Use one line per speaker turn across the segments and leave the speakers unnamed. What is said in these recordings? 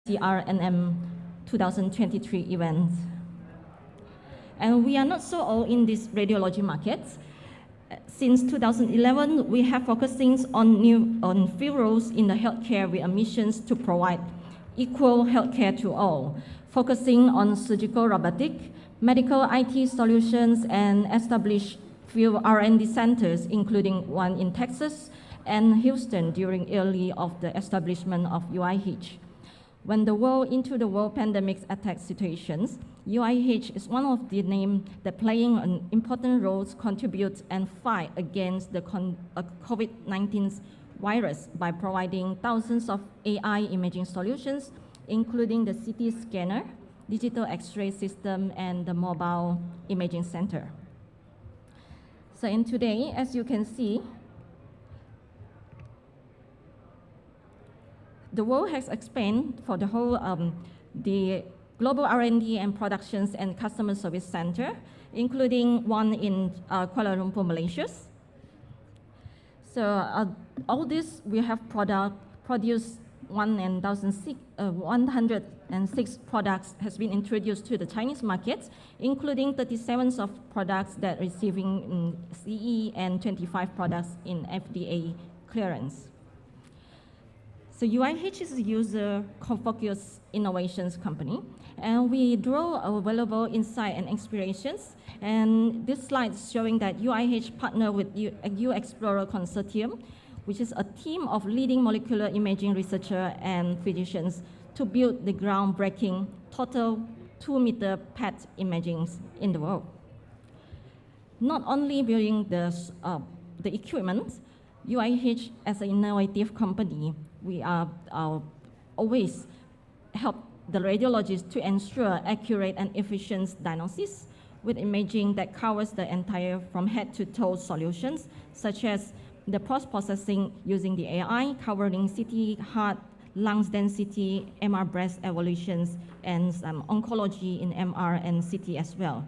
Vsrnm 2023 event. And we are not so old in this radiology market. Since 2011, we have focusing on few roles in the healthcare with a mission to provide equal healthcare to all, focusing on surgical robotic, medical IT solutions, and establish few R&D centers, including one in Texas and Houston during early of the establishment of UIH. When the world into the world pandemic attack situations, UIH is one of the names that playing an important role to contribute and fight against the COVID-19 virus by providing thousands of AI imaging solutions, including the CT scanner, digital X-ray system, and the mobile imaging center. So in today, as you can see, the world has expanded for the whole the global R&D and productions and customer service center, including one in Kuala Lumpur, Malaysia. So all this we have produced 106 products has been introduced to the Chinese market, including 37 of products that receiving in CE and 25 products in FDA clearance. So UIH is a user-focused innovations company, and we draw our valuable insight and inspirations. And this slide is showing that UIH partner with U-Explorer Consortium, which is a team of leading molecular imaging researchers and physicians to build the groundbreaking total 2-meter PET imaging in the world. Not only building the equipment, UIH as an innovative company, we are always help the radiologists to ensure accurate and efficient diagnosis with imaging that covers the entire from head to toe solutions, such as the post-processing using the AI, covering CT heart, lungs density, MR breast evolutions, and some oncology in MR and CT as well.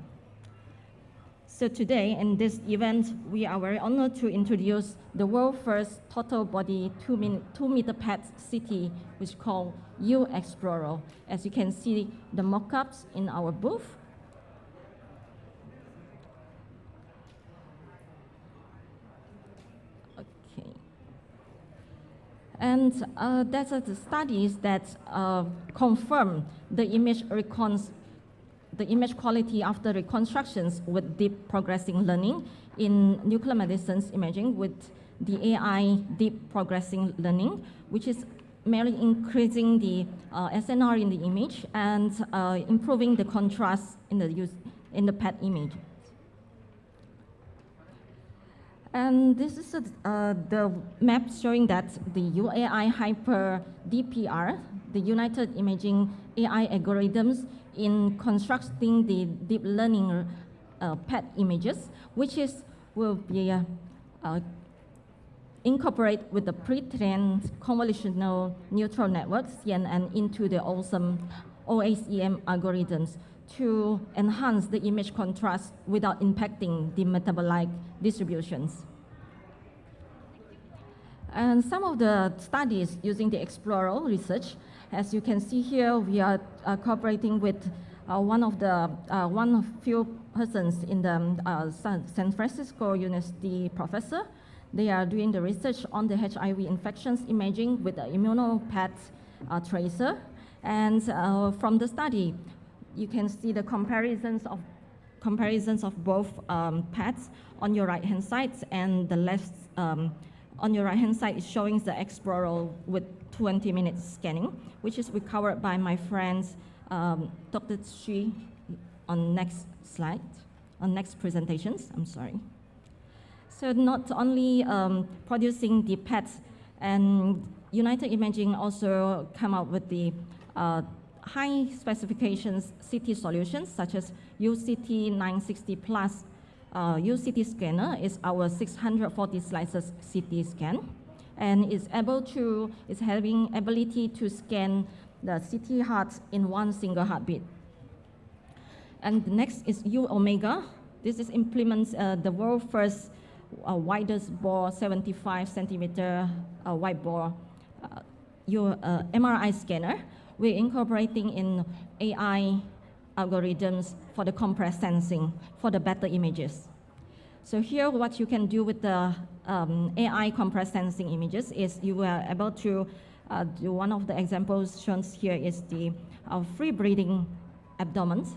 So today, in this event, we are very honored to introduce the world's first total body 2-meter PET CT, which is called U-Explorer. As you can see, the mock-ups in our booth. Okay. And that's the studies that confirm the image quality after reconstructions with deep progressing learning in nuclear medicine imaging with the AI deep progressing learning, which is merely increasing the SNR in the image and improving the contrast in the PET image. And this is the map showing that the UAI Hyper DPR, the United Imaging AI algorithms in constructing the deep learning PET images, which will be incorporate with the pre-trained convolutional neural networks CNN into the awesome OACM algorithms to enhance the image contrast without impacting the metabolic distributions. And some of the studies using the Explorer research, as you can see here, we are cooperating with one of few persons in the San Francisco University professor. They are doing the research on the HIV infections imaging with the immuno-PET tracer. And from the study, you can see the comparisons of both PETs on your right-hand side, and the left on your right-hand side is showing the Explorer with 20 minutes scanning, which is recovered by my friends, Dr. Shi, on next slide, on next presentations, I'm sorry. So not only producing the PETs, and United Imaging also come up with the high specifications CT solutions, such as UCT 960 Plus UCT scanner is our 640 slices CT scan, and is having ability to scan the CT hearts in one single heartbeat. And next is U Omega. This is implements the world first widest bore 75 centimeter wide bore MRI scanner, we're incorporating in AI algorithms for the compressed sensing for the better images. So here, what you can do with the AI compressed sensing images is you are able to do one of the examples shown here is the free breathing abdomens,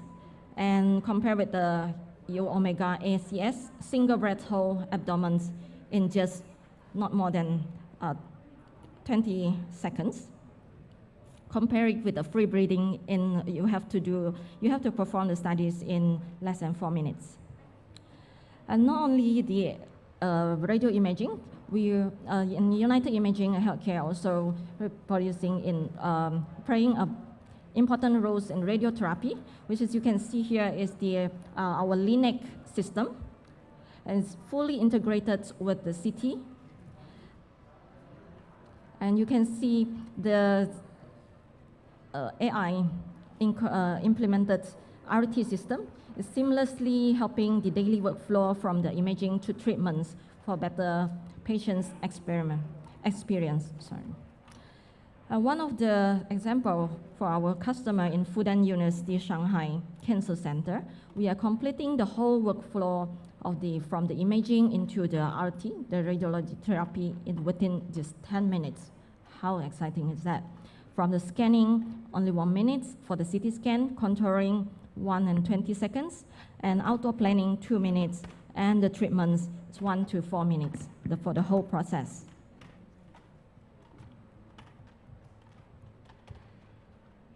and compare with the U omega ACS single breath hold abdomens in just not more than 20 seconds. Compare it with the free breathing you have to perform the studies in less than 4 minutes. And not only the radio imaging, we in United Imaging Healthcare also producing playing important roles in radiotherapy, which as you can see here is our LINAC system, and it's fully integrated with the CT. And you can see the AI implemented RT system is seamlessly helping the daily workflow from the imaging to treatments for better patients' experience. One of the examples for our customer in Fudan University Shanghai Cancer Center, we are completing the whole workflow from the imaging into the RT, the radiology therapy, within just 10 minutes. How exciting is that? From the scanning, only 1 minute for the CT scan, contouring 1 and 20 seconds, and auto planning 2 minutes, and the treatments is 1 to 4 minutes for the whole process.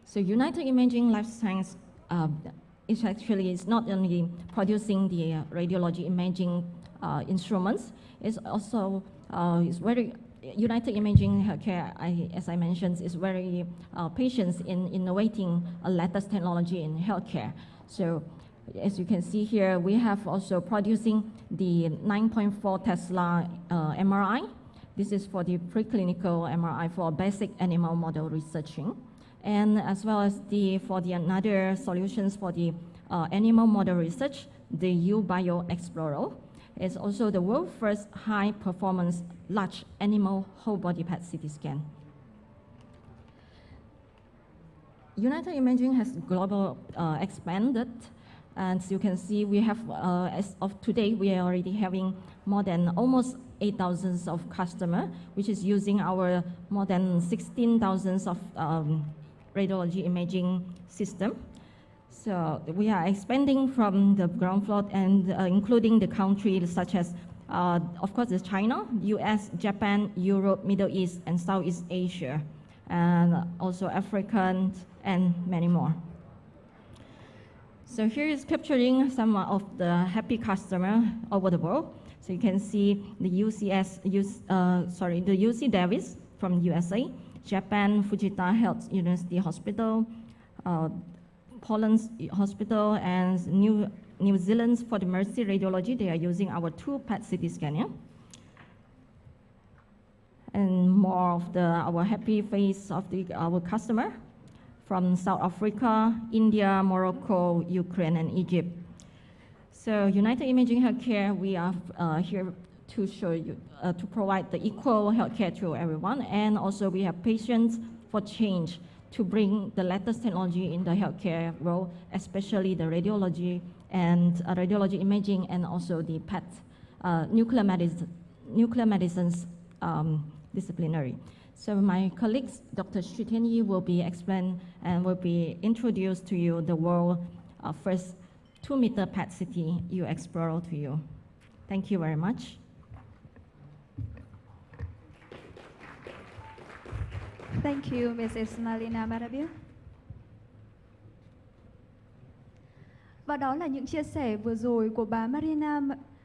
So United Imaging Life Science is not only producing the radiology imaging instruments, it's also United Imaging Healthcare, as I mentioned, is very patient in innovating a latest technology in healthcare. So as you can see here, we have also producing the 9.4 Tesla MRI. This is for the preclinical MRI for basic animal model researching. And as well as for the another solutions for the animal model research, the U-Bio Explorer is also the world's first high-performance large animal whole body PET CT scan. United Imaging has global expanded, and as you can see, we have as of today we are already having more than almost 8,000 of customers, which is using our more than 16,000 of radiology imaging system. So we are expanding from the ground floor and including the countries such as, of course, China, US, Japan, Europe, Middle East, and Southeast Asia, and also African, and many more. So here is capturing some of the happy customers over the world. So you can see the UC Davis from USA, Japan, Fujita Health University Hospital, Poland's hospital, and New Zealand for the Mercy Radiology. They are using our 2 PET CT scanner. And more of our happy face of our customer from South Africa, India, Morocco, Ukraine, and Egypt. So United Imaging Healthcare, we are here to show you, to provide the equal healthcare to everyone, and also we have patients for change to bring the latest technology in the healthcare world, especially the radiology and radiology imaging, and also the PET, nuclear medicines disciplinary. So my colleagues, Dr. Shutian Yi, will be explained and will be introduced to you the world first 2-meter PET CT U Explorer to you. Thank you very much.
Thank you, Mrs. Malina Marabil. Và đó là những chia sẻ vừa rồi của bà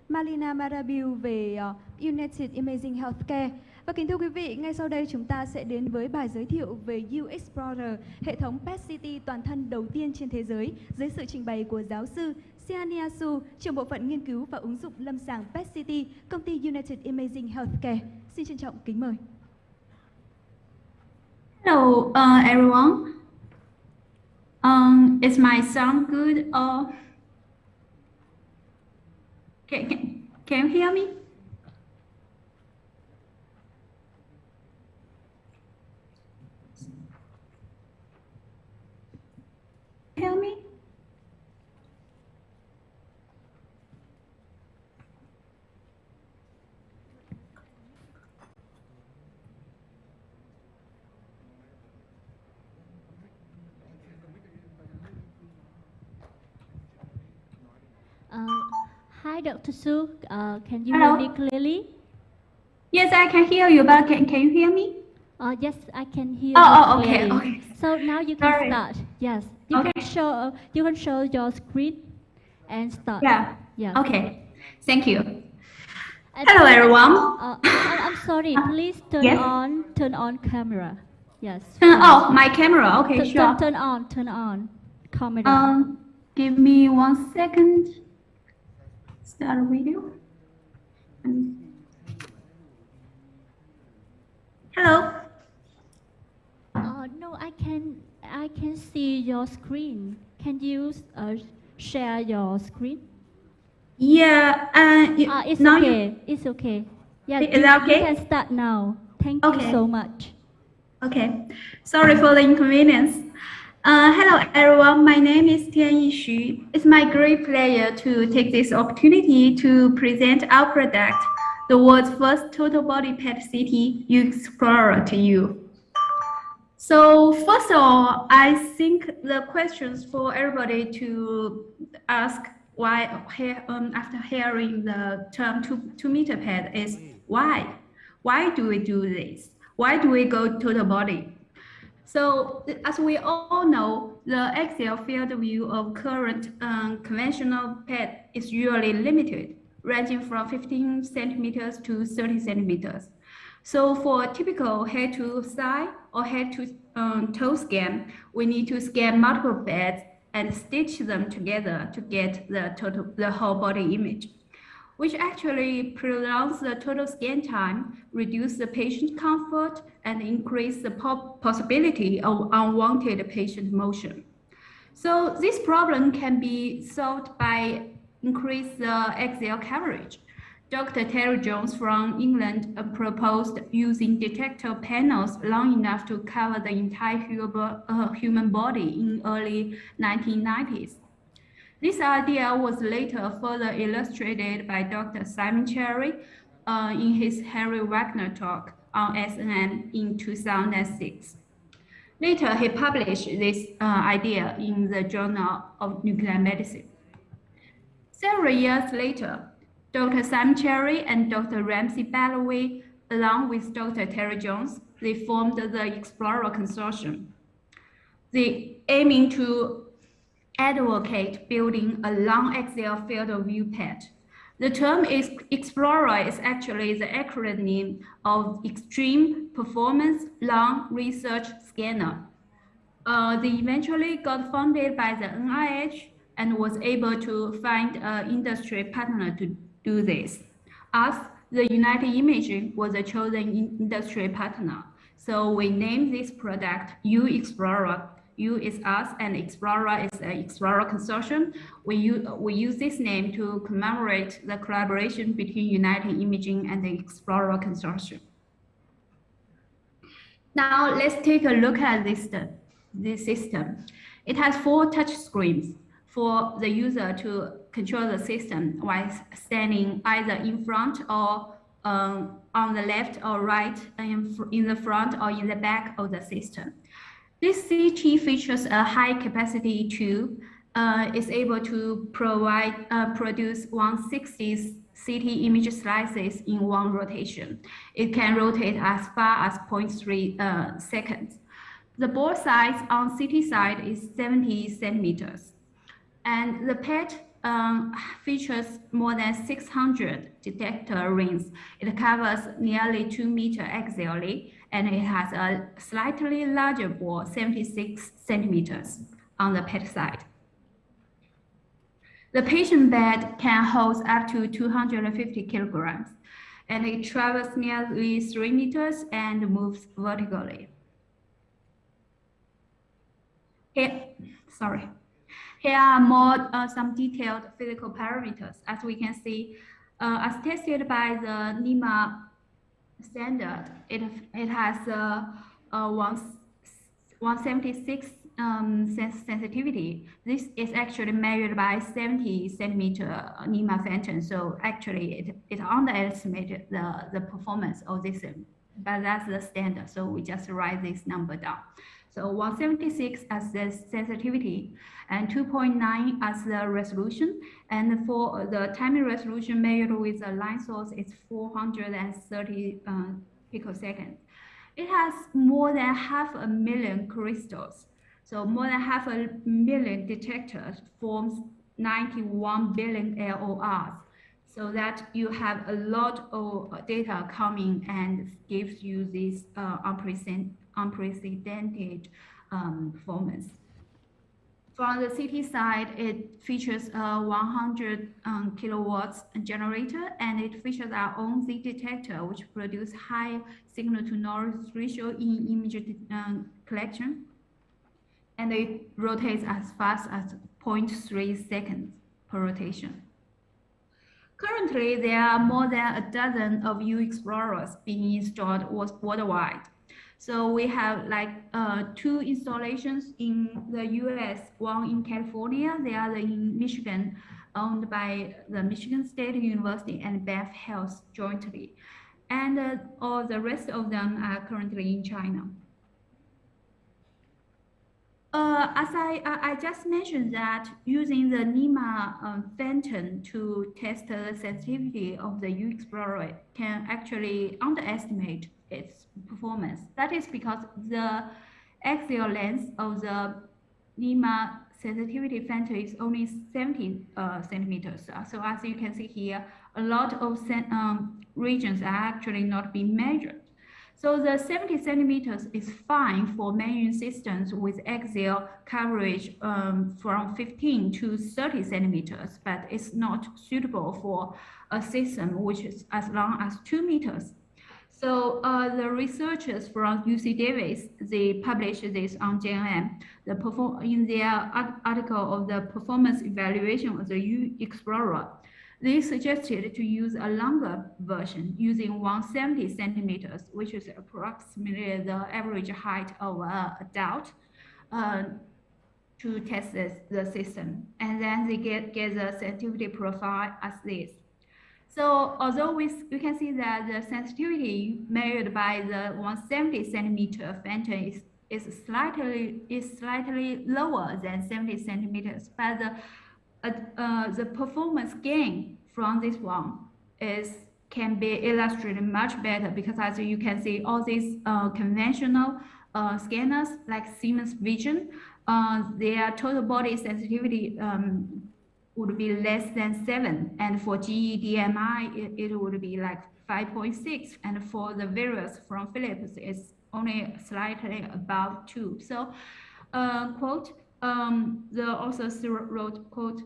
Malina Marabil về United Imaging Healthcare. Và kính thưa quý vị, ngay sau đây chúng ta sẽ đến với bài giới thiệu về U Explorer, hệ thống PET CT toàn thân đầu tiên trên thế giới, dưới sự trình bày của giáo sư Siania Su, trưởng bộ phận nghiên cứu và ứng dụng lâm sàng PET CT, công ty United Imaging Healthcare. Xin trân trọng kính mời.
Hello, everyone. Is my sound good? Can you hear me?
Hi, Dr. Su. Can you
Hello.
hear me clearly?
Yes, I can hear you, but can you hear me?
Yes, I can hear
Oh,
you
okay,
clearly.
okay.
So now you can
Sorry.
start. Yes, you
Okay.
can show your screen and start.
Yeah.
Yes.
Okay. Thank you.
And
Hello,
please,
everyone.
I'm sorry. Please
Yes.
turn on camera. Yes.
Turn
First.
off my camera. Okay, sure.
Turn on camera.
Give me 1 second. Start video. Hello.
No, I can see your screen. Can you share your screen?
Yeah.
It's
now
okay. It's okay. Yeah,
Is that okay?
you can start now. Thank you
Okay.
so much.
Okay. Sorry for the inconvenience. Hello, everyone. My name is Tianyi Xu. It's my great pleasure to take this opportunity to present our product, the world's first total body PET-CT U-Explorer to you. So first of all, I think the questions for everybody to ask why after hearing the term two-meter PET is why? Why do we do this? Why do we go total body? So as we all know, the axial field of view of current conventional PET is usually limited, ranging from 15 centimeters to 30 centimeters. So for a typical head-to-thigh or head-to-toe scan, we need to scan multiple beds and stitch them together to get the whole body image, which actually prolongs the total scan time, reduce the patient comfort, and increase the possibility of unwanted patient motion. So this problem can be solved by increase the axial coverage. Dr. Terry Jones from England proposed using detector panels long enough to cover the entire human body in early 1990s. This idea was later further illustrated by Dr. Simon Cherry in his Henry Wagner talk on Vsrnm in 2006. Later, he published this idea in the Journal of Nuclear Medicine. Several years later, Dr. Simon Cherry and Dr. Ramsey Ballaway, along with Dr. Terry Jones, they formed the Explorer Consortium. They aiming to advocate building a long axial field of view PET. The term Explorer is actually the acronym of Extreme Performance Long Research Scanner. They eventually got funded by the NIH and was able to find an industry partner to do this. Us, the United Imaging, was a chosen industry partner. So we named this product U-Explorer. U is us and Explorer is the Explorer Consortium. We use this name to commemorate the collaboration between United Imaging and the Explorer Consortium. Now let's take a look at this system. It has 4 touch screens for the user to control the system while standing either in front or on the left or right, in the front or in the back of the system. This CT features a high capacity tube, is able to produce 160 CT image slices in one rotation. It can rotate as far as 0.3 seconds. The bore size on CT side is 70 centimeters. And the PET features more than 600 detector rings. It covers nearly 2 meters axially, and it has a slightly larger bore, 76 centimeters on the PET side. The patient bed can hold up to 250 kilograms, and it travels nearly 3 meters and moves vertically. Here are more some detailed physical parameters. As we can see, as tested by the NEMA standard, it has 176 sensitivity. This is actually measured by 70 centimeter NEMA phantom. So actually, it underestimated the performance of this, but that's the standard. So we just write this number down. So 176 as the sensitivity and 2.9 as the resolution. And for the timing resolution measured with a line source is 430 picoseconds. It has more than 500,000 crystals. So more than 500,000 detectors forms 91 billion LORs. So that you have a lot of data coming and gives you this unprecedented performance. From the CT side, it features a 100 kilowatts generator, and it features our own Z detector, which produces high signal-to-noise ratio in image collection. And it rotates as fast as 0.3 seconds per rotation. Currently, there are more than a dozen of U-Explorers being installed worldwide. So we have like 2 installations in the US, one in California, the other in Michigan, owned by the Michigan State University and Bath Health jointly. And all the rest of them are currently in China. As I just mentioned that using the NEMA Phantom to test the sensitivity of the U-Explorer can actually underestimate its performance. That is because the axial length of the NEMA sensitivity Phantom is only 70 centimeters. So as you can see here, a lot of regions are actually not being measured. So the 70 centimeters is fine for measuring systems with axial coverage from 15 to 30 centimeters, but it's not suitable for a system which is as long as 2 meters. So the researchers from UC Davis, they published this on JNM. In their article of the performance evaluation of the U-Explorer, they suggested to use a longer version using 170 centimeters, which is approximately the average height of an adult, to test the system. And then they get the sensitivity profile as this. So although we can see that the sensitivity measured by the 170 centimeter Phantom is slightly lower than 70 centimeters, but the performance gain from this one can be illustrated much better, because as you can see, all these conventional scanners like Siemens Vision, their total body sensitivity would be less than 7, and for GE-DMI it would be like 5.6, and for the various from Philips it's only slightly above 2. So quote, the authors wrote, quote,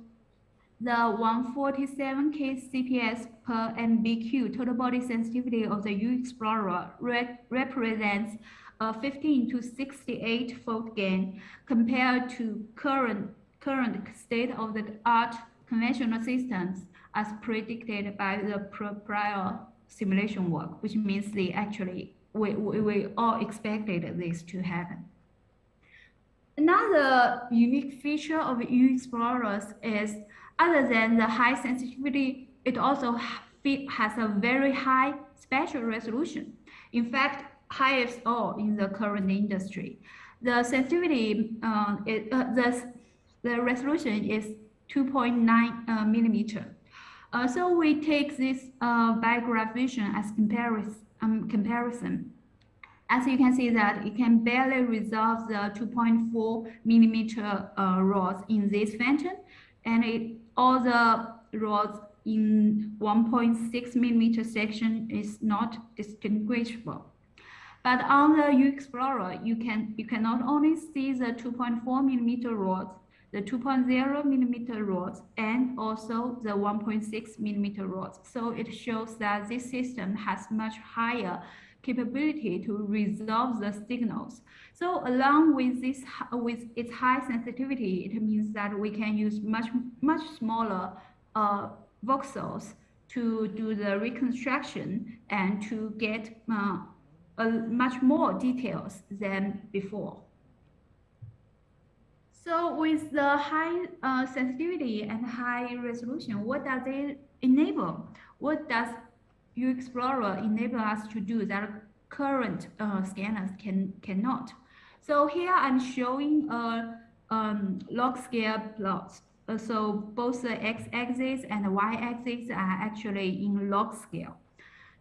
the 147 kCps per MBq total body sensitivity of the U-Explorer represents a 15 to 68 fold gain compared to current state-of-the-art conventional systems as predicted by the prior simulation work, which means they actually, we all expected this to happen. Another unique feature of U-Explorers is, other than the high sensitivity, it also has a very high spatial resolution. In fact, highest all in the current industry. The sensitivity, the resolution is 2.9 millimeter. So we take this bigraph vision as comparison. As you can see that it can barely resolve the 2.4 millimeter rods in this Phantom, and all the rods in 1.6 millimeter section is not distinguishable. But on the U-Explorer, you can not only see the 2.4 millimeter rods, the 2.0 millimeter rods, and also the 1.6 millimeter rods. So it shows that this system has much higher capability to resolve the signals. So along with this, with its high sensitivity, it means that we can use much smaller voxels to do the reconstruction and to get much more details than before. So with the high sensitivity and high resolution, what does it enable? What does U-Explorer enable us to do that current scanners cannot? So here I'm showing a log scale plot. So both the x-axis and the y-axis are actually in log scale.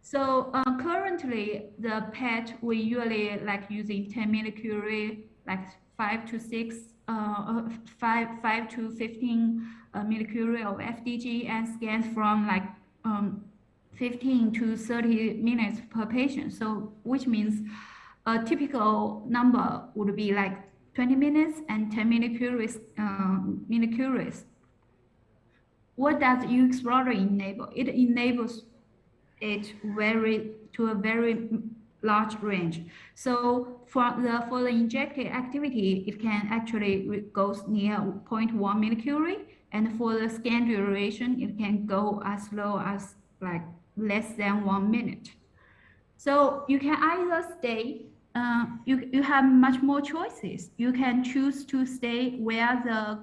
So currently, the PET we usually like using 10 millicurie, like 5 to 15 millicurie of FDG, and scans from like 15 to 30 minutes per patient. So which means a typical number would be like 20 minutes and 10 millicuries. What does Explorer enable? It enables it to a very large range. So for the injected activity, it can actually goes near 0.1 millicurie, and for the scan duration, it can go as low as like less than 1 minute. So you can either stay. You have much more choices. You can choose to stay where the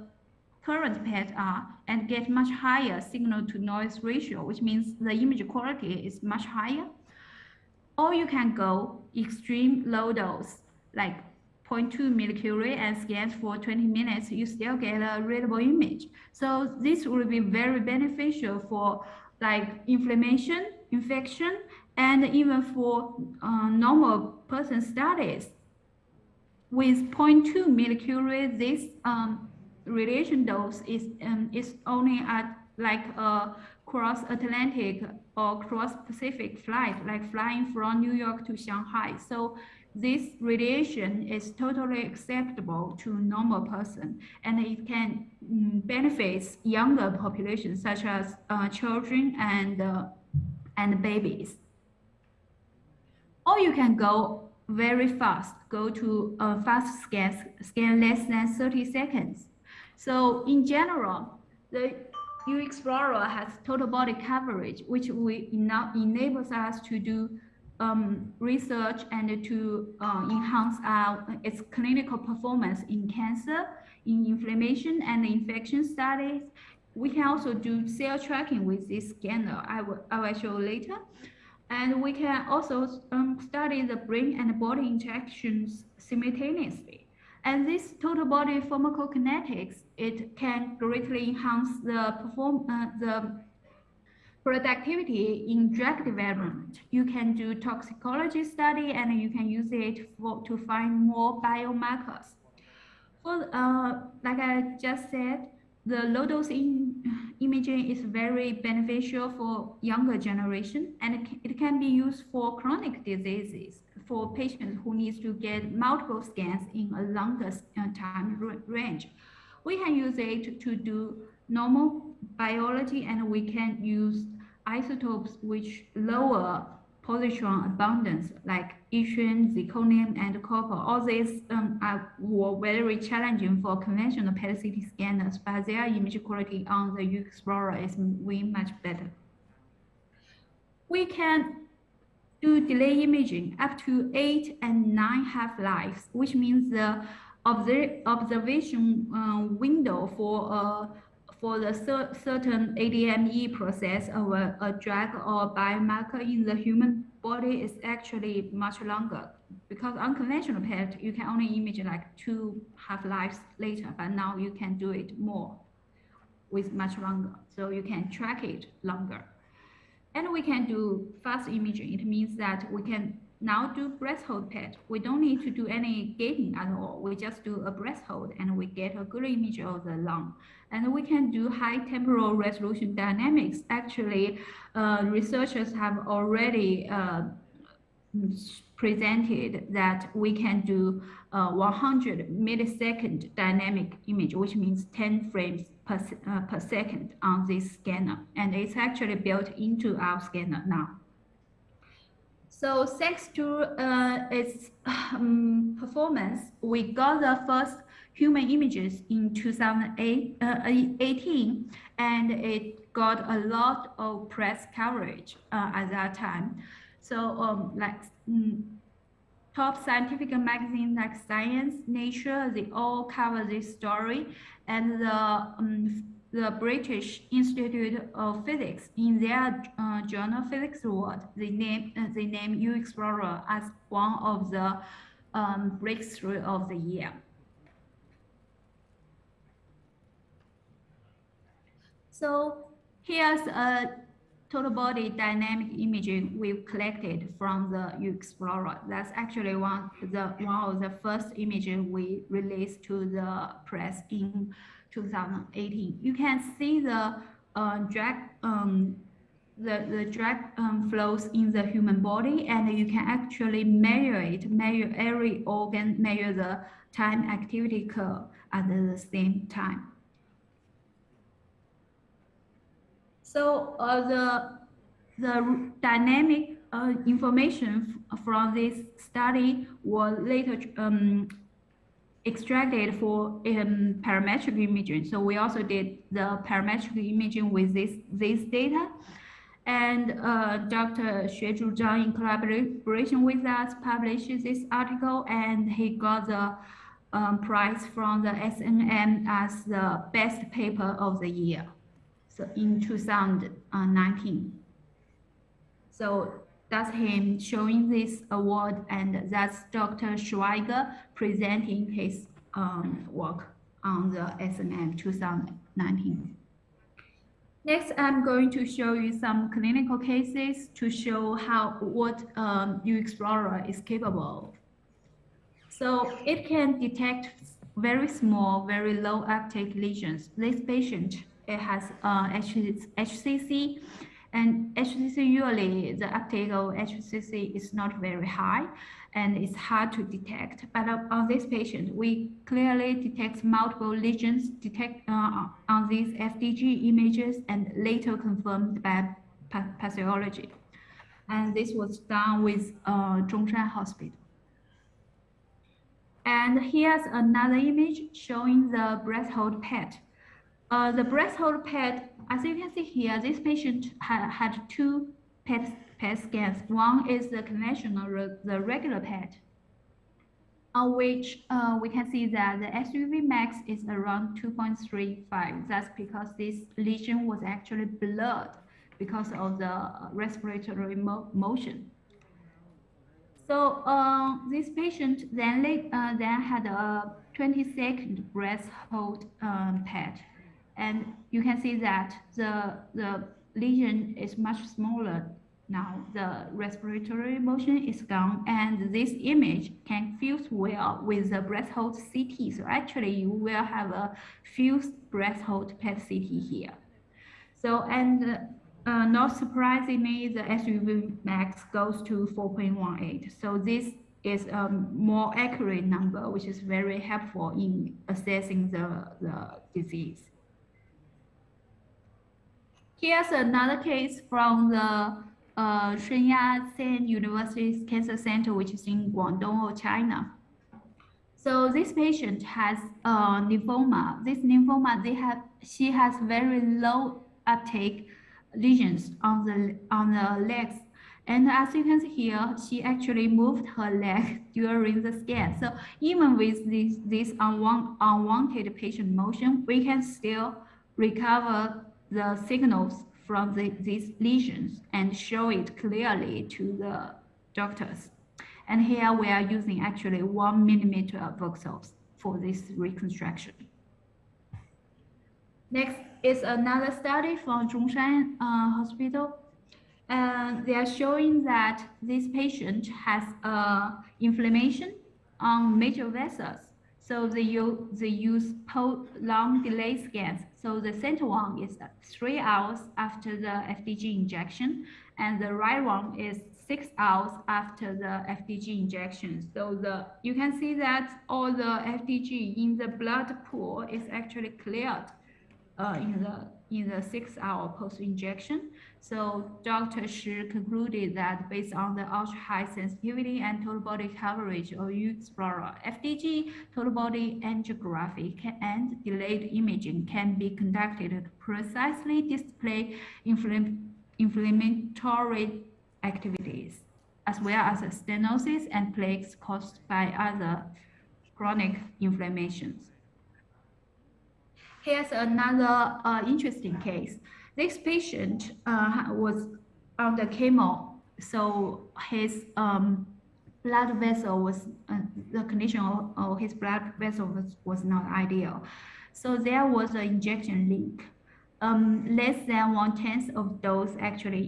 current PET are and get much higher signal to noise ratio, which means the image quality is much higher. Or you can go extreme low dose, like 0.2 millicurie and scans for 20 minutes, you still get a readable image. So this will be very beneficial for like inflammation, infection, and even for normal person studies. With 0.2 millicurie, this radiation dose is only at like a cross-Atlantic or cross-Pacific flight, like flying from New York to Shanghai. So this radiation is totally acceptable to a normal person, and it can benefit younger populations such as children and babies. Or you can go very fast, go to a fast scan less than 30 seconds. So in general, the Explorer has total body coverage, which now enables us to do research and to enhance its clinical performance in cancer, in inflammation and infection studies. We can also do cell tracking with this scanner. I will show later. And we can also study the brain and body interactions simultaneously. And this total body pharmacokinetics, it can greatly enhance the productivity in drug development. You can do toxicology study, and you can use it to find more biomarkers. For like I just said, the low dose imaging is very beneficial for younger generation, and it can be used for chronic diseases for patients who needs to get multiple scans in a longer time range. We can use it to do normal biology, and we can use isotopes which lower positron abundance like yttrium, zirconium, and copper. All these were very challenging for conventional PET-CT scanners, but their image quality on the Explorer is way much better. We can do delay imaging up to 8 and 9 half-lives, which means the observation window for the certain ADME process of a drug or biomarker in the human body is actually much longer. Because on conventional PET, you can only image like 2 half-lives later, but now you can do it more with much longer. So you can track it longer. And we can do fast imaging. It means that we can now do breath hold PET. We don't need to do any gating at all. We just do a breath hold and we get a good image of the lung. And we can do high temporal resolution dynamics. Actually, researchers have already presented that we can do 100 millisecond dynamic image, which means 10 frames per second on this scanner. And it's actually built into our scanner now. So thanks to its performance, we got the first human images in 2018, and it got a lot of press coverage at that time. So top scientific magazines like Science, Nature, they all cover this story. And the British Institute of Physics, in their journal Physics World, they name Explorer as one of the breakthrough of the year. So here's a total body dynamic imaging we've collected from the uExplorer. That's actually one of the first images we released to the press in 2018. You can see the drag flows in the human body, and you can actually measure it, measure every organ, measure the time activity curve at the same time. So the dynamic information from this study was later extracted for parametric imaging. So we also did the parametric imaging with this data. And Dr. Xuezhu Zhang, in collaboration with us, published this article, and he got the prize from the Vsrnm as the best paper of the year. So in 2019. So that's him showing this award, and that's Dr. Schweiger presenting his work on the Vsrnm 2019. Next, I'm going to show you some clinical cases to show what uExplorer is capable of. So it can detect very small, very low uptake lesions. This patient, it has HCC, and HCC usually the uptake of HCC is not very high, and it's hard to detect. But on this patient, we clearly detect multiple lesions on these FDG images, and later confirmed by pathology. And this was done with Zhongshan Hospital. And here's another image showing the breast hold PET. The breast hold PET, as you can see here, this patient had two PET scans. One is the conventional, the regular PET, on which we can see that the SUV max is around 2.35. That's because this lesion was actually blurred because of the respiratory motion. So this patient then had a 20-second breast hold PET. And you can see that the lesion is much smaller now. The respiratory motion is gone, and this image can fuse well with the breast hold CT. So actually, you will have a fused breast hold PET CT here. So, and not surprisingly, the SUV max goes to 4.18. So this is a more accurate number, which is very helpful in assessing the disease. Here's another case from the Sun Yat-sen University's Cancer Center, which is in Guangdong, China. So this patient has lymphoma. This lymphoma, she has very low uptake lesions on the legs. And as you can see here, she actually moved her leg during the scan. So even with this unwanted patient motion, we can still recover the signals from these lesions and show it clearly to the doctors. And here we are using actually 1 millimeter voxels for this reconstruction. Next is another study from Zhongshan Hospital. They are showing that this patient has inflammation on major vessels. So they use long delay scans. So the center one is 3 hours after the FDG injection, and the right one is 6 hours after the FDG injection. So you can see that all the FDG in the blood pool is actually cleared in the 6-hour post-injection. So Dr. Shi concluded that based on the ultra-high sensitivity and total body coverage of uExplorer, FDG total body angiography and delayed imaging can be conducted to precisely display inflammatory activities, as well as stenosis and plaques caused by other chronic inflammations. Here's another interesting case. This patient was under chemo, so his blood vessel was the condition of his blood vessel was not ideal. So there was an injection leak. Less than 1/10 of dose actually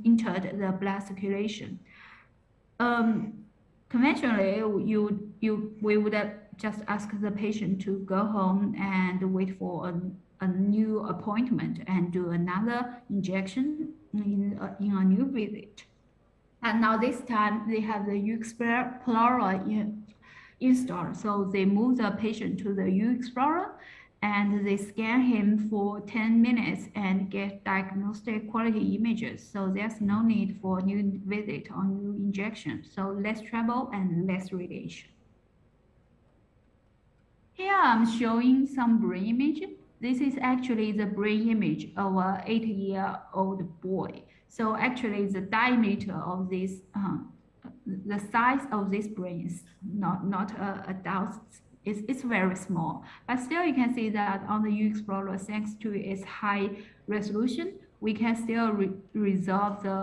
entered the blood circulation. Conventionally, we would just ask the patient to go home and wait for a new appointment and do another injection in a new visit. And now this time they have the Vsrnm installed. So they move the patient to the Vsrnm and they scan him for 10 minutes and get diagnostic quality images. So there's no need for new visit or new injection. So less travel and less radiation. Here I'm showing some brain image. This is actually the brain image of an 8-year-old boy. So actually the diameter of this, the size of this brain is not adult. It's very small, but still you can see that on the Vsrnm, thanks to its high resolution, we can still resolve the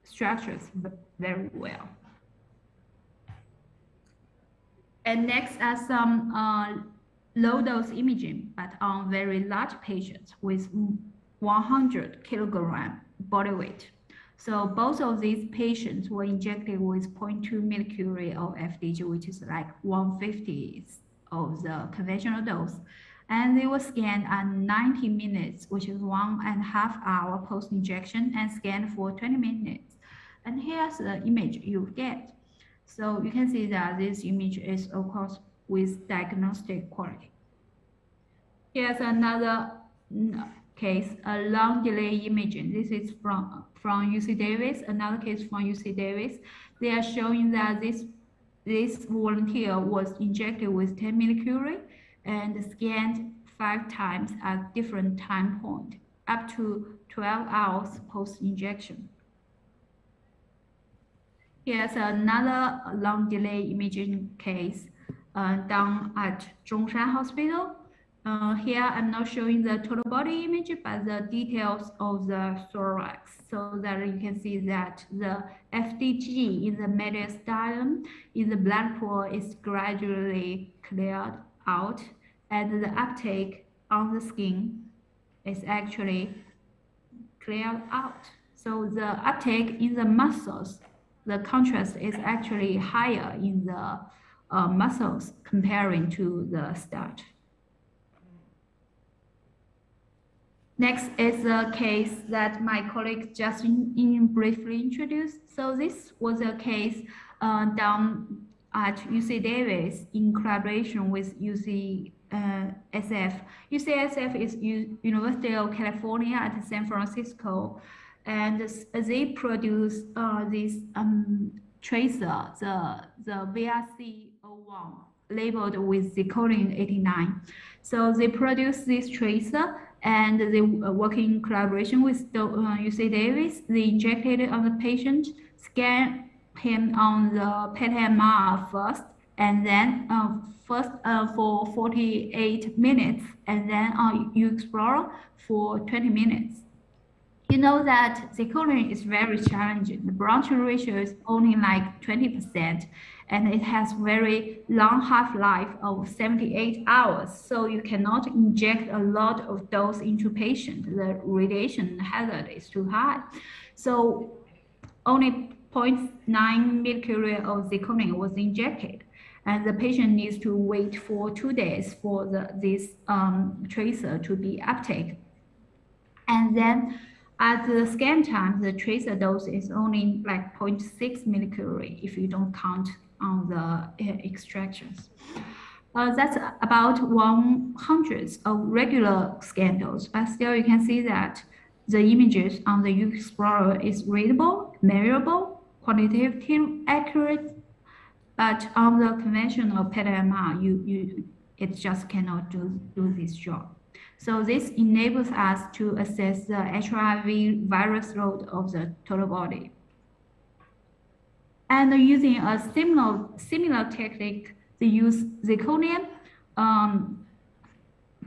structures very well. And next are some low dose imaging, but on very large patients with 100 kilogram body weight. So both of these patients were injected with 0.2 millicurie of FDG, which is like 1/50 of the conventional dose. And they were scanned at 90 minutes, which is 1.5 hours post-injection, and scanned for 20 minutes. And here's the image you get. So you can see that this image is, of course, with diagnostic quality. Here's another case, a long delay imaging. This is from UC Davis, another case from UC Davis. They are showing that this volunteer was injected with 10 millicurie and scanned 5 times at different time point, up to 12 hours post-injection. Here's another long delay imaging case done at Zhongshan Hospital. Here I'm not showing the total body image, but the details of the thorax, so that you can see that the FDG in the mediastinum in the blood pool is gradually cleared out, and the uptake on the skin is actually cleared out. So the uptake in the muscles, the contrast is actually higher in the muscles comparing to the start. Next is a case that my colleague just briefly introduced. So this was a case done at UC Davis in collaboration with UCSF. UCSF is University of California at San Francisco, and they produce this tracer, the VRC01, labeled with zirconium 89. So they produce this tracer, and they work in collaboration with UC Davis. They injected it on the patient, scan him on the PET-MR first, and then first for 48 minutes, and then on Vsrnm for 20 minutes. You know that zirconium is very challenging. The branching ratio is only like 20%, and it has very long half-life of 78 hours. So you cannot inject a lot of dose into patient. The radiation hazard is too high. So only 0.9 millicurie of zirconium was injected, and the patient needs to wait for 2 days for this tracer to be uptake. And then at the scan time, the tracer dose is only like 0.6 millicurie if you don't count on the extractions. That's about 1/100 of regular scan dose, but still you can see that the images on the Vsrnm is readable, measurable, quantitatively accurate, but on the conventional PET-MR, it just cannot do this job. So this enables us to assess the HIV virus load of the total body. And using a similar technique, they use zirconium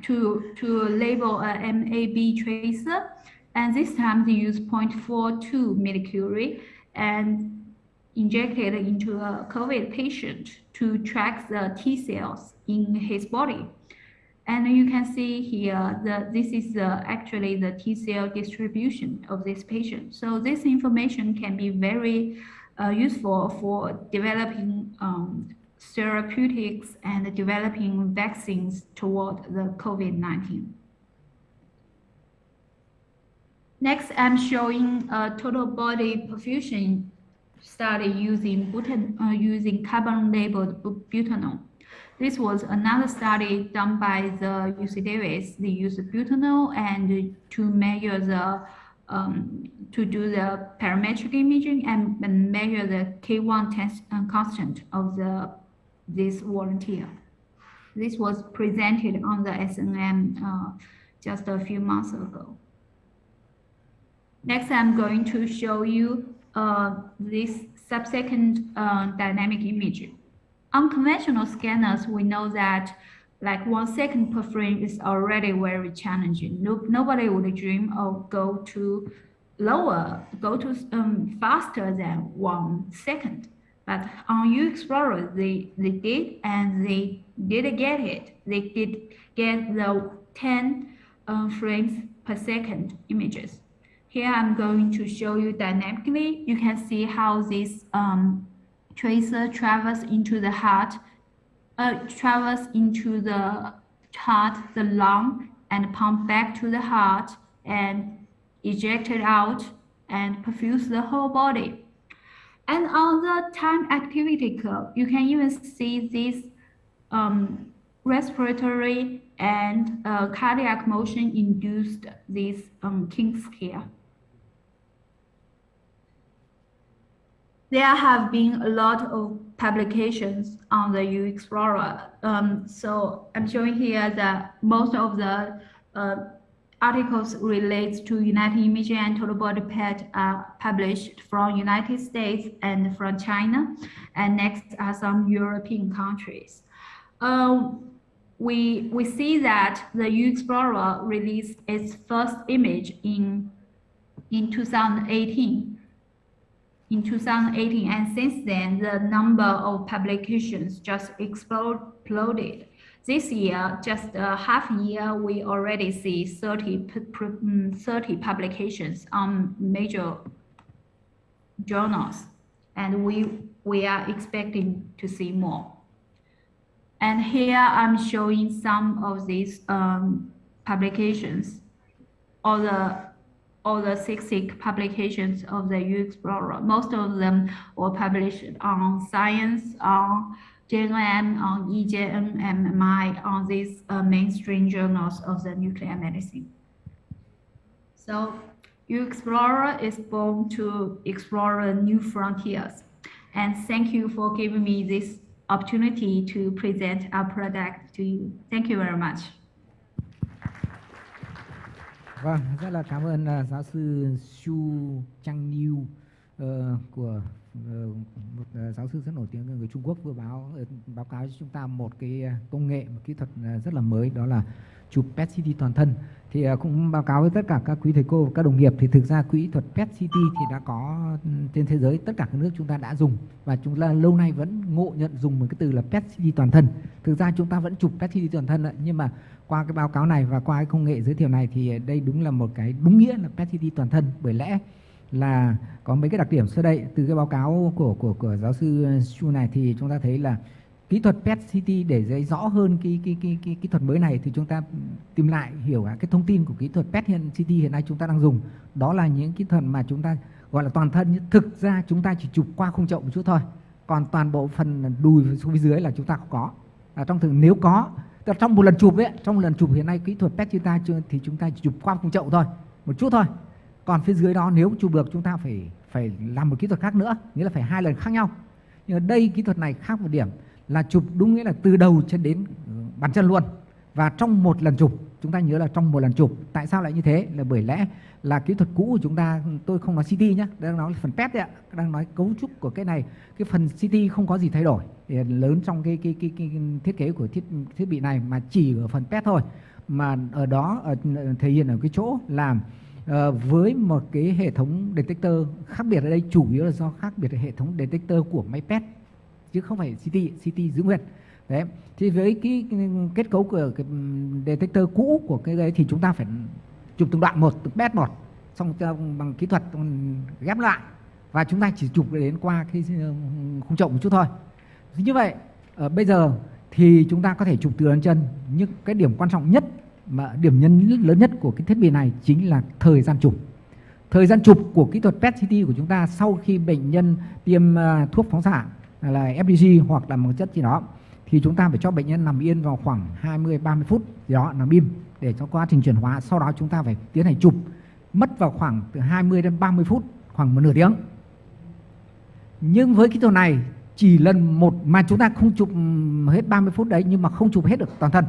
to label a MAB tracer, and this time they use 0.42 millicurie, and injected into a COVID patient to track the T cells in his body. And you can see here that this is actually the T cell distribution of this patient. So this information can be very useful for developing therapeutics and developing vaccines toward the COVID-19. Next, I'm showing a total body perfusion study using carbon-labeled butanol. This was another study done by the UC Davis. They used butanol and to measure the to do the parametric imaging and measure the K1 test constant of this volunteer. This was presented on the Vsrnm just a few months ago. Next, I'm going to show you this subsequent dynamic imaging. On conventional scanners, we know that like 1 second per frame is already very challenging. Nobody would dream of go to faster than 1 second. But on UExplorer, they did, and they did get it. They did get the 10 frames per second images. Here I'm going to show you dynamically. You can see how this tracer travels into the heart, the lung, and pump back to the heart and eject it out and perfuse the whole body. And on the time activity curve, you can even see this respiratory and cardiac motion induced these kinks here. There have been a lot of publications on the UExplorer. So I'm showing here that most of the articles relates to United Imaging and Total Body PET are published from United States and from China. And next are some European countries. We see that the UExplorer released its first image in 2018. And since then, the number of publications just exploded. This year, just a half year, we already see 30 publications on major journals, and we are expecting to see more. And here I'm showing some of these publications, all the 60 publications of the UExplorer. Most of them were published on Science, on Vsrnm, on EJNMI, on these mainstream journals of the nuclear medicine. So UExplorer is born to explore new frontiers. And thank you for giving me this opportunity to present our product to you. Thank you very much.
Vâng, rất là cảm ơn giáo sư Xu Chang Liu của một giáo sư rất nổi tiếng người Trung Quốc vừa báo cáo cho chúng ta một cái công nghệ, một kỹ thuật rất là mới, đó là chụp PET-CT toàn thân. Thì cũng báo cáo với tất cả các quý thầy cô và các đồng nghiệp, thì thực ra kỹ thuật PET-CT thì đã có trên thế giới, tất cả các nước chúng ta đã dùng, và chúng ta lâu nay vẫn ngộ nhận dùng một cái từ là PET-CT toàn thân. Thực ra chúng ta vẫn chụp PET-CT toàn thân, nhưng mà qua cái báo cáo này và qua cái công nghệ giới thiệu này thì đây đúng là một cái đúng nghĩa là PET-CT toàn thân, bởi lẽ là có mấy cái đặc điểm sau đây. Từ cái báo cáo của giáo sư Xu này thì chúng ta thấy là kỹ thuật PET-CT để dễ rõ hơn cái kỹ thuật mới này, thì chúng ta tìm lại hiểu cái thông tin của kỹ thuật PET-CT hiện nay chúng ta đang dùng. Đó là những kỹ thuật mà chúng ta gọi là toàn thân, nhưng thực ra chúng ta chỉ chụp qua khung chậu một chút thôi, còn toàn bộ phần đùi xuống phía dưới là chúng ta không có. Trong thường nếu có, trong một lần chụp ấy, trong một lần chụp hiện nay kỹ thuật PET-CT thì chúng ta chỉ chụp qua khung chậu thôi, một chút thôi. Còn phía dưới đó nếu chụp được chúng ta phải làm một kỹ thuật khác nữa, nghĩa là phải 2 lần khác nhau. Nhưng ở đây kỹ thuật này khác một điểm là chụp đúng nghĩa là từ đầu chân đến bàn chân luôn, và trong một lần chụp. Chúng ta nhớ là trong một lần chụp. Tại sao lại như thế? Là bởi lẽ là kỹ thuật cũ của chúng ta, tôi không nói CT nhé, đang nói phần PET đấy ạ, đang nói cấu trúc của cái này. Cái phần CT không có gì thay đổi lớn trong cái thiết kế của thiết bị này, mà chỉ ở phần PET thôi. Mà ở đó thể hiện ở cái chỗ là với một cái hệ thống detector khác biệt ở đây chủ yếu là do khác biệt hệ thống detector của máy PET chứ không phải CT giữ nguyên. Đấy. Thì với cái kết cấu của cái detector cũ của cái đấy thì chúng ta phải chụp từng đoạn một, từng PET một, xong bằng kỹ thuật ghép lại và chúng ta chỉ chụp đến qua cái khung chậu một chút thôi. Như vậy bây giờ thì chúng ta có thể chụp từ bàn chân, nhưng cái điểm quan trọng nhất mà điểm nhấn lớn nhất của cái thiết bị này chính là thời gian chụp. Thời gian chụp của kỹ thuật PET-CT của chúng ta sau khi bệnh nhân tiêm thuốc phóng xạ là FDG hoặc là một chất gì đó thì chúng ta phải cho bệnh nhân nằm yên vào khoảng 20-30 phút gì đó, nằm im để cho quá trình chuyển hóa. Sau đó chúng ta phải tiến hành chụp, mất vào khoảng từ 20 đến 30 phút, khoảng một nửa tiếng. Nhưng với kỹ thuật này chỉ lần một mà chúng ta không chụp hết 30 phút đấy, nhưng mà không chụp hết được toàn thân.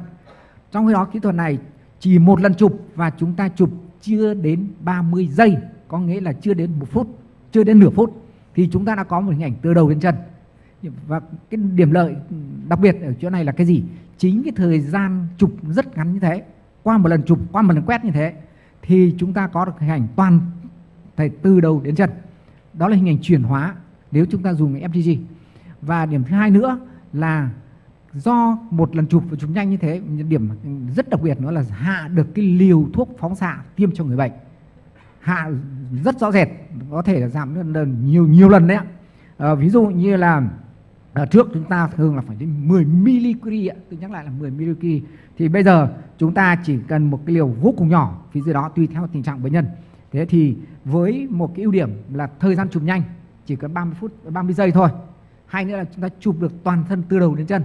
Trong khi đó kỹ thuật này chỉ một lần chụp và chúng ta chụp chưa đến 30 giây, có nghĩa là chưa đến 1 phút, chưa đến nửa phút thì chúng ta đã có một hình ảnh từ đầu đến chân. Và cái điểm lợi đặc biệt ở chỗ này là cái gì? Chính cái thời gian chụp rất ngắn như thế, qua một lần chụp, qua một lần quét như thế thì chúng ta có được hình ảnh toàn thể từ đầu đến chân. Đó là hình ảnh chuyển hóa nếu chúng ta dùng FDG. Và điểm thứ hai nữa là do một lần chụp và chụp nhanh như thế, điểm rất đặc biệt nữa là hạ được cái liều thuốc phóng xạ tiêm cho người bệnh, hạ rất rõ rệt, có thể là giảm nhiều lần đấy ạ. Ví dụ như là trước chúng ta thường là phải đến 10 mg, tôi nhắc lại là 10 mg, thì bây giờ chúng ta chỉ cần một cái liều vô cùng nhỏ phía dưới đó tùy theo tình trạng bệnh nhân. Thế thì với một cái ưu điểm là thời gian chụp nhanh, chỉ cần 30 giây thôi. Hai nữa là chúng ta chụp được toàn thân từ đầu đến chân.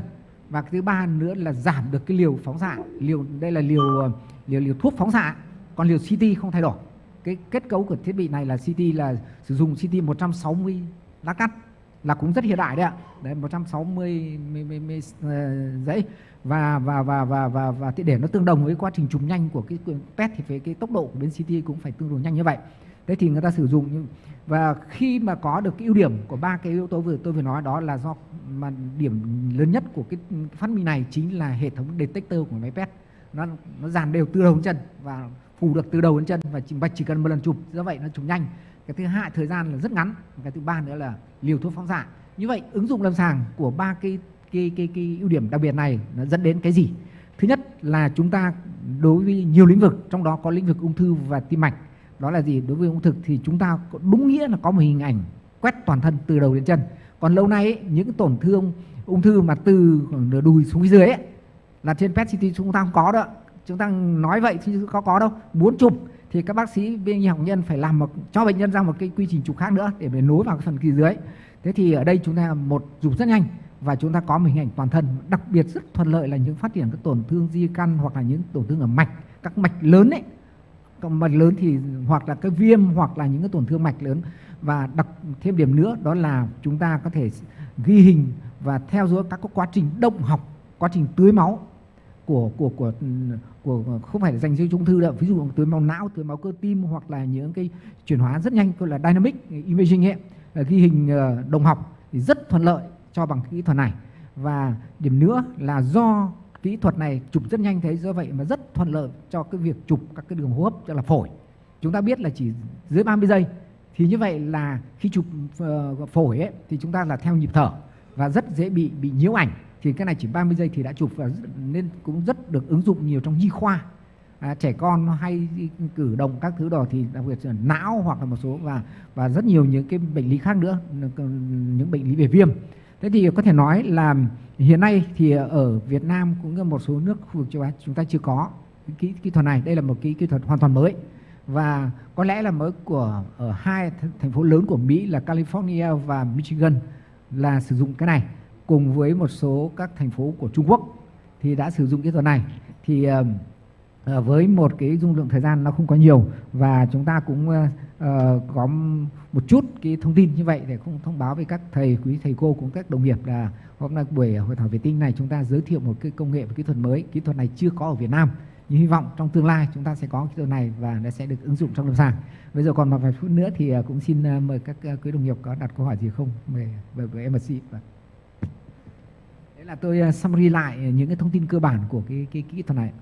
Và cái thứ ba nữa là giảm được cái liều phóng xạ. Đây là liều thuốc phóng xạ, còn liều CT không thay đổi. Cái kết cấu của thiết bị này là CT là sử dụng CT 160 lá cắt, là cũng rất hiện đại đấy ạ. Đấy, 160 giấy và để nó tương đồng với quá trình chụp nhanh của cái PET thì phải cái tốc độ của bên CT cũng phải tương đối nhanh như vậy. Thế thì người ta sử dụng, và khi mà có được cái ưu điểm của ba cái yếu tố tôi vừa nói, đó là do mà điểm lớn nhất của cái phát minh này chính là hệ thống detector của máy PET. Nó dàn đều từ đầu đến chân và phủ được từ đầu đến chân, và chỉ cần một lần chụp, do vậy nó chụp nhanh. Cái thứ hai, thời gian là rất ngắn. Cái thứ ba nữa là liều thuốc phóng xạ. Như vậy ứng dụng lâm sàng của ba cái ưu điểm đặc biệt này nó dẫn đến cái gì? Thứ nhất là chúng ta đối với nhiều lĩnh vực, trong đó có lĩnh vực ung thư và tim mạch. Đó là gì? Đối với ung thư thì chúng ta đúng nghĩa là có một hình ảnh quét toàn thân từ đầu đến chân. Còn lâu nay những tổn thương ung thư mà từ nửa đùi xuống phía dưới ấy, là trên PET-CT chúng ta không có đâu. Chúng ta nói vậy chứ có đâu. Muốn chụp thì các bác sĩ bên y học nhân phải làm cho bệnh nhân ra một cái quy trình chụp khác nữa để nối vào cái phần phía dưới. Thế thì ở đây chúng ta chụp rất nhanh và chúng ta có một hình ảnh toàn thân. Đặc biệt rất thuận lợi là những phát triển các tổn thương di căn hoặc là những tổn thương ở mạch, các mạch lớn ấy. Mạch lớn thì hoặc là cái viêm hoặc là những cái tổn thương mạch lớn. Và thêm điểm nữa đó là chúng ta có thể ghi hình và theo dõi các quá trình động học, quá trình tưới máu của không phải là dành cho ung thư đâu, ví dụ tưới máu não, tưới máu cơ tim, hoặc là những cái chuyển hóa rất nhanh gọi là dynamic imaging ấy, ghi hình động học thì rất thuận lợi cho bằng kỹ thuật này. Và điểm nữa là do kỹ thuật này chụp rất nhanh thế, do vậy mà rất thuận lợi cho cái việc chụp các cái đường hô hấp, tức là phổi. Chúng ta biết là chỉ dưới 30 giây thì như vậy là khi chụp phổi ấy, thì chúng ta là theo nhịp thở và rất dễ bị nhiễu ảnh. Thì cái này chỉ 30 giây thì đã chụp, và nên cũng rất được ứng dụng nhiều trong nhi khoa. Trẻ con nó hay cử động các thứ đó thì đặc biệt là não hoặc là một số và rất nhiều những cái bệnh lý khác nữa, những bệnh lý về viêm. Thế thì có thể nói là hiện nay thì ở Việt Nam cũng như một số nước khu vực châu Á chúng ta chưa có cái kỹ thuật này. Đây là một cái kỹ thuật hoàn toàn mới và có lẽ là mới ở hai thành phố lớn của Mỹ là California và Michigan là sử dụng cái này, cùng với một số các thành phố của Trung Quốc thì đã sử dụng kỹ thuật này. Thì với một cái dung lượng thời gian nó không có nhiều, và chúng ta cũng có một chút cái thông tin như vậy để cũng thông báo với các quý thầy cô cũng các đồng nghiệp là hôm nay buổi hội thảo vệ tinh này chúng ta giới thiệu một cái công nghệ và kỹ thuật mới. Kỹ thuật này chưa có ở Việt Nam, nhưng hy vọng trong tương lai chúng ta sẽ có kỹ thuật này và nó sẽ được ứng dụng trong lâm sàng. Bây giờ còn một vài phút nữa thì cũng xin mời các quý đồng nghiệp có đặt câu hỏi gì không về MSC. Đấy là tôi summary lại những cái thông tin cơ bản của cái kỹ thuật này.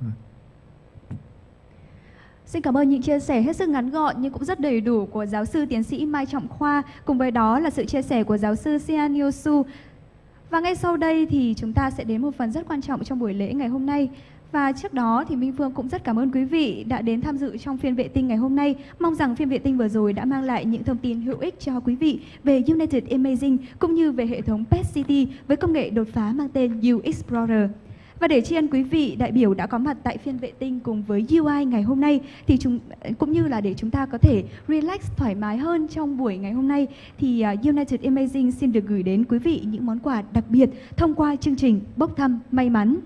Xin cảm ơn những chia sẻ hết sức ngắn gọn nhưng cũng rất đầy đủ của giáo sư tiến sĩ Mai Trọng Khoa. Cùng với đó là sự chia sẻ của giáo sư Sian Yosu. Và ngay sau đây thì chúng ta sẽ đến một phần rất quan trọng trong buổi lễ ngày hôm nay. Và trước đó thì Minh Phương cũng rất cảm ơn quý vị đã đến tham dự trong phiên vệ tinh ngày hôm nay. Mong rằng phiên vệ tinh vừa rồi đã mang lại những thông tin hữu ích cho quý vị về United Imaging cũng như về hệ thống PET CT với công nghệ đột phá mang tên U Explorer. Và để tri ân quý vị đại biểu đã có mặt tại phiên vệ tinh cùng với UI ngày hôm nay thì cũng như là để chúng ta có thể relax thoải mái hơn trong buổi ngày hôm nay thì United Imaging xin được gửi đến quý vị những món quà đặc biệt thông qua chương trình bốc thăm may mắn.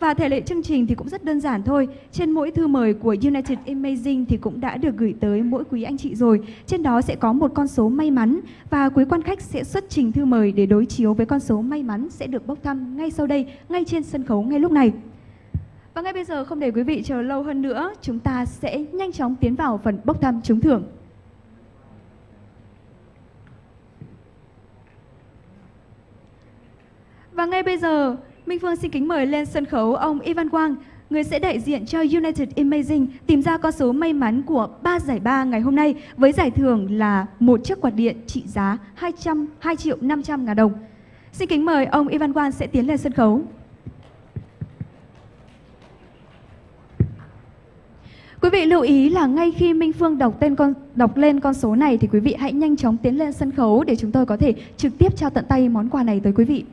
Và thể lệ chương trình thì cũng rất đơn giản thôi. Trên mỗi thư mời của United Imaging thì cũng đã được gửi tới mỗi quý anh chị rồi. Trên đó sẽ có một con số may mắn và quý quan khách sẽ xuất trình thư mời để đối chiếu với con số may mắn sẽ được bốc thăm ngay sau đây, ngay trên sân khấu ngay lúc này. Và ngay bây giờ không để quý vị chờ lâu hơn nữa, chúng ta sẽ nhanh chóng tiến vào phần bốc thăm trúng thưởng. Và ngay bây giờ, Minh Phương xin kính mời lên sân khấu ông Ivan Quang, người sẽ đại diện cho United Imaging tìm ra con số may mắn của 3 giải ba ngày hôm nay với giải thưởng là một chiếc quạt điện trị giá 2.500.000 đồng. Xin kính mời ông Ivan Quang sẽ tiến lên sân khấu. Quý vị lưu ý là ngay khi Minh Phương đọc lên con số này thì quý vị hãy nhanh chóng tiến lên sân khấu để chúng tôi có thể trực tiếp trao tận tay món quà này tới quý vị.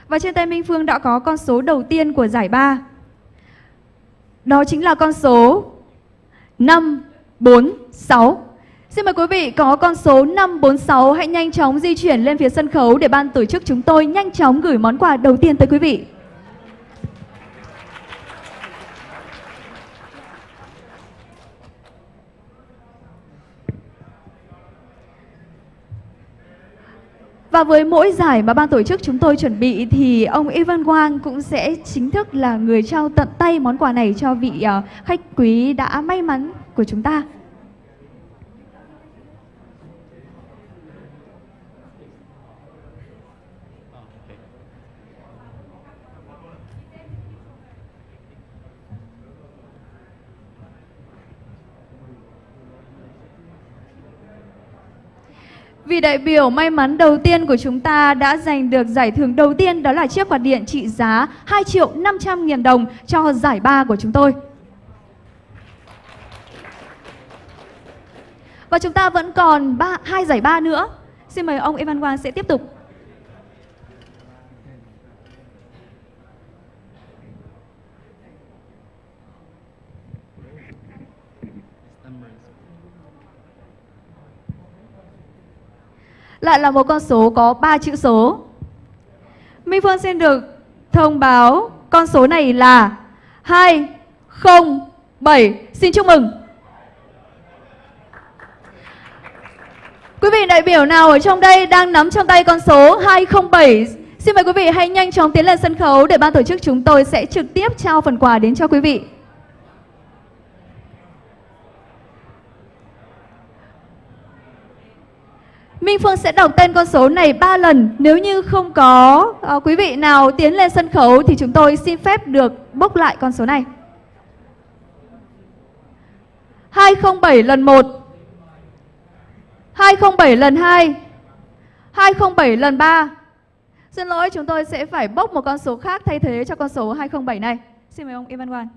Và trên tay Minh Phương đã có con số đầu tiên của giải ba. Đó chính là con số 546. Xin mời quý vị có con số 546 hãy nhanh chóng di chuyển lên phía sân khấu để ban tổ chức chúng tôi nhanh chóng gửi món quà đầu tiên tới quý vị. Và với mỗi giải mà ban tổ chức chúng tôi chuẩn bị thì ông Ivan Quang cũng sẽ chính thức là người trao tận tay món quà này cho vị khách quý đã may mắn của chúng ta. Vị đại biểu may mắn đầu tiên của chúng ta đã giành được giải thưởng đầu tiên, đó là chiếc quạt điện trị giá 2.500.000 đồng cho giải ba của chúng tôi. Và chúng ta vẫn còn 2 giải ba nữa. Xin mời ông Ivan Quang sẽ tiếp tục. Lại là một con số có 3 chữ số. Minh Phương xin được thông báo con số này là 207. Xin chúc mừng. Quý vị đại biểu nào ở trong đây đang nắm trong tay con số 207, xin mời quý vị hãy nhanh chóng tiến lên sân khấu để ban tổ chức chúng tôi sẽ trực tiếp trao phần quà đến cho quý vị. Minh Phương sẽ đọc tên con số này 3 lần. Nếu như không có quý vị nào tiến lên sân khấu thì chúng tôi xin phép được bốc lại con số này. 207 lần 1, 207 lần 2, 207 lần 3. Xin lỗi, chúng tôi sẽ phải bốc một con số khác thay thế cho con số 207 này. Xin mời ông Ivan Quang.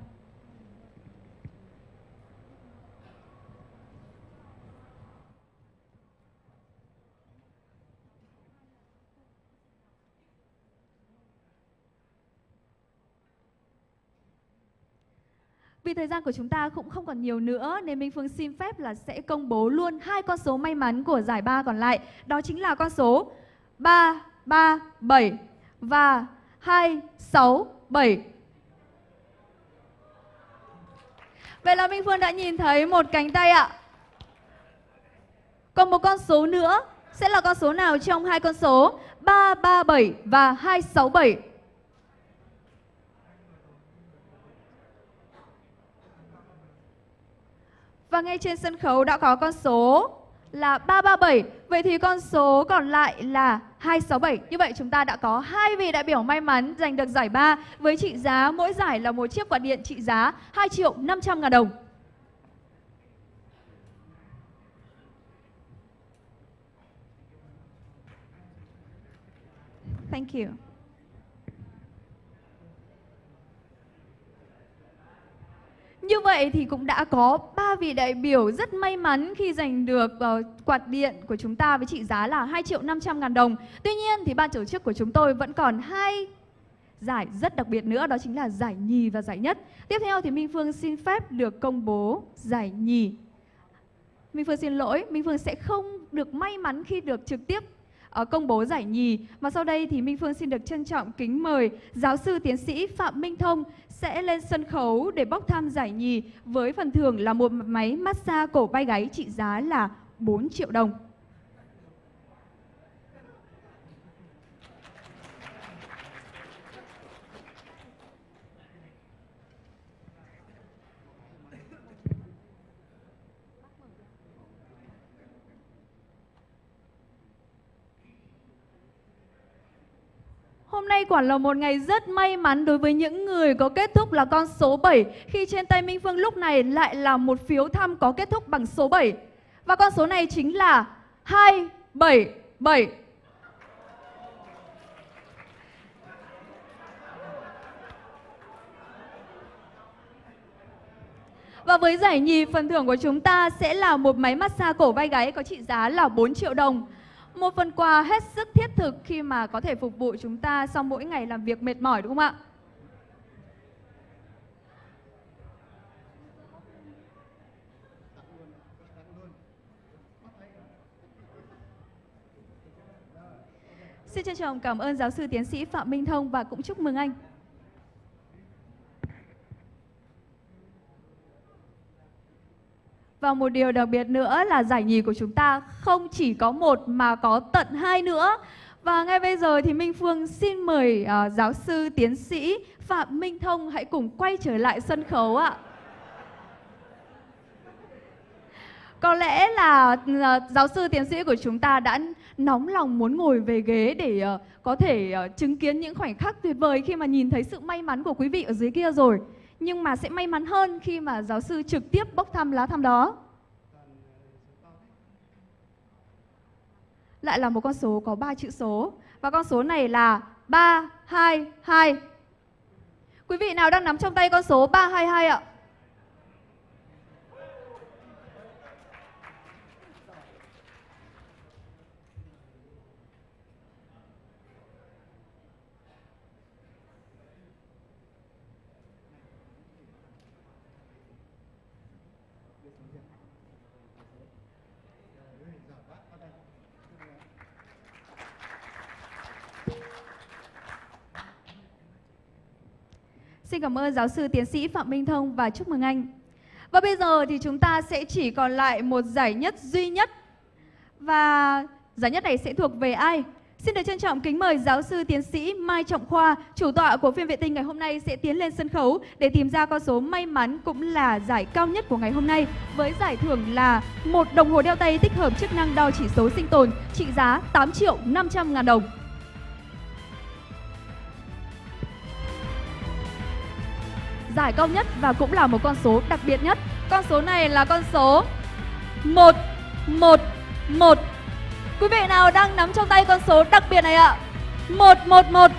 Vì thời gian của chúng ta cũng không còn nhiều nữa nên Minh Phương xin phép là sẽ công bố luôn 2 con số may mắn của giải ba còn lại. Đó chính là con số 337 và 267. Vậy là Minh Phương đã nhìn thấy một cánh tay ạ. Còn một con số nữa sẽ là con số nào trong 2 con số 337 và 267? Và ngay trên sân khấu đã có con số là 337. Vậy thì con số còn lại là 267. Như vậy chúng ta đã có 2 vị đại biểu may mắn giành được giải 3 với trị giá mỗi giải là một chiếc quạt điện trị giá 2.500.000 đồng. Thank you. Như vậy thì cũng đã có 3 vị đại biểu rất may mắn khi giành được quạt điện của chúng ta với trị giá là 2.500.000 đồng. Tuy nhiên thì ban tổ chức của chúng tôi vẫn còn 2 giải rất đặc biệt nữa, đó chính là giải nhì và giải nhất. Tiếp theo thì Minh Phương xin phép được công bố giải nhì. Minh Phương xin lỗi, Minh Phương sẽ không được may mắn khi được trực tiếp công bố giải nhì. Và sau đây thì Minh Phương xin được trân trọng kính mời giáo sư tiến sĩ Phạm Minh Thông sẽ lên sân khấu để bốc thăm giải nhì với phần thưởng là một máy massage cổ vai gáy trị giá là 4 triệu đồng. Hôm nay quả là một ngày rất may mắn đối với những người có kết thúc là con số 7, khi trên tay Minh Phương lúc này lại là một phiếu thăm có kết thúc bằng số 7. Và con số này chính là 277. Và với giải nhì, phần thưởng của chúng ta sẽ là một máy massage cổ vai gáy có trị giá là 4 triệu đồng. Một phần quà hết sức thiết thực khi mà có thể phục vụ chúng ta sau mỗi ngày làm việc mệt mỏi, đúng không ạ? Xin trân trọng cảm ơn giáo sư tiến sĩ Phạm Minh Thông và cũng chúc mừng anh. Và một điều đặc biệt nữa là giải nhì của chúng ta không chỉ có một mà có tận 2 nữa. Và ngay bây giờ thì Minh Phương xin mời giáo sư tiến sĩ Phạm Minh Thông hãy cùng quay trở lại sân khấu ạ. Có lẽ là giáo sư tiến sĩ của chúng ta đã nóng lòng muốn ngồi về ghế để có thể chứng kiến những khoảnh khắc tuyệt vời khi mà nhìn thấy sự may mắn của quý vị ở dưới kia rồi. Nhưng mà sẽ may mắn hơn khi mà giáo sư trực tiếp bốc thăm lá thăm đó. Lại là một con số có 3 chữ số. Và con số này là 322. Quý vị nào đang nắm trong tay con số 322 ạ? Xin cảm ơn giáo sư tiến sĩ Phạm Minh Thông và chúc mừng anh. Và bây giờ thì chúng ta sẽ chỉ còn lại một giải nhất duy nhất. Và giải nhất này sẽ thuộc về ai? Xin được trân trọng kính mời giáo sư tiến sĩ Mai Trọng Khoa, chủ tọa của phiên vệ tinh ngày hôm nay sẽ tiến lên sân khấu để tìm ra con số may mắn cũng là giải cao nhất của ngày hôm nay với giải thưởng là một đồng hồ đeo tay tích hợp chức năng đo chỉ số sinh tồn trị giá 8.500.000 đồng. Giải cao nhất và cũng là một con số đặc biệt nhất. Con số này là con số 111. Quý vị nào đang nắm trong tay con số đặc biệt này ạ? 111.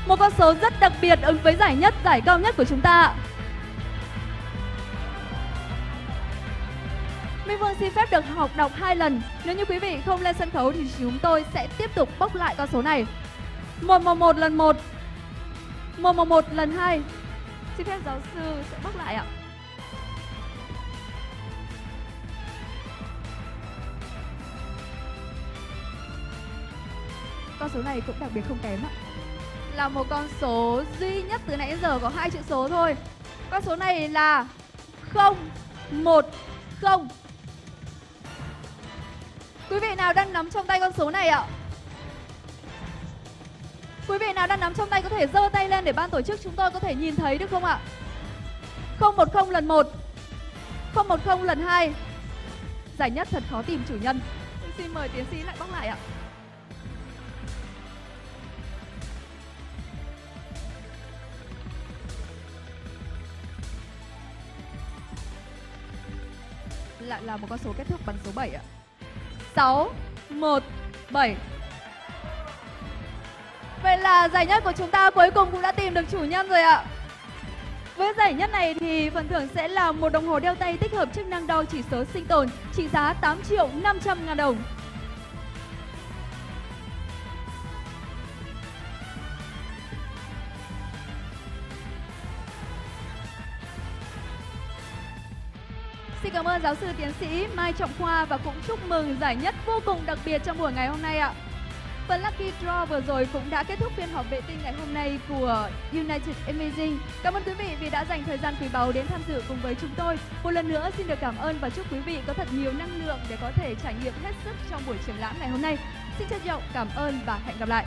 Một con số rất đặc biệt ứng với giải nhất, giải cao nhất của chúng ta. Minh Phương xin phép được đọc 2 lần. Nếu như quý vị không lên sân khấu thì chúng tôi sẽ tiếp tục bốc lại con số này. 111 lần 1. 111 lần 2. Xin phép giáo sư sẽ bốc lại ạ. Con số này cũng đặc biệt không kém ạ. Là một con số duy nhất từ nãy đến giờ có 2 chữ số thôi. Con số này là 010. Quý vị nào đang nắm trong tay con số này ạ? Quý vị nào đang nắm trong tay có thể giơ tay lên để ban tổ chức chúng tôi có thể nhìn thấy được không ạ? 010 lần 1. 010 lần 2. Giải nhất thật khó tìm chủ nhân. xin mời tiến sĩ lại bóc lại ạ. Lại là một con số kết thúc bằng số 7 ạ. 6, 1, 7. Vậy là giải nhất của chúng ta cuối cùng cũng đã tìm được chủ nhân rồi ạ. Với giải nhất này thì phần thưởng sẽ là một đồng hồ đeo tay tích hợp chức năng đo chỉ số sinh tồn trị giá 8.500.000 đồng. Xin cảm ơn giáo sư tiến sĩ Mai Trọng Khoa và cũng chúc mừng giải nhất vô cùng đặc biệt trong buổi ngày hôm nay ạ. Phần Lucky Draw vừa rồi cũng đã kết thúc phiên họp vệ tinh ngày hôm nay của United Imaging. Cảm ơn quý vị vì đã dành thời gian quý báu đến tham dự cùng với chúng tôi. Một lần nữa xin được cảm ơn và chúc quý vị có thật nhiều năng lượng để có thể trải nghiệm hết sức trong buổi triển lãm ngày hôm nay. Xin trân trọng cảm ơn và hẹn gặp lại.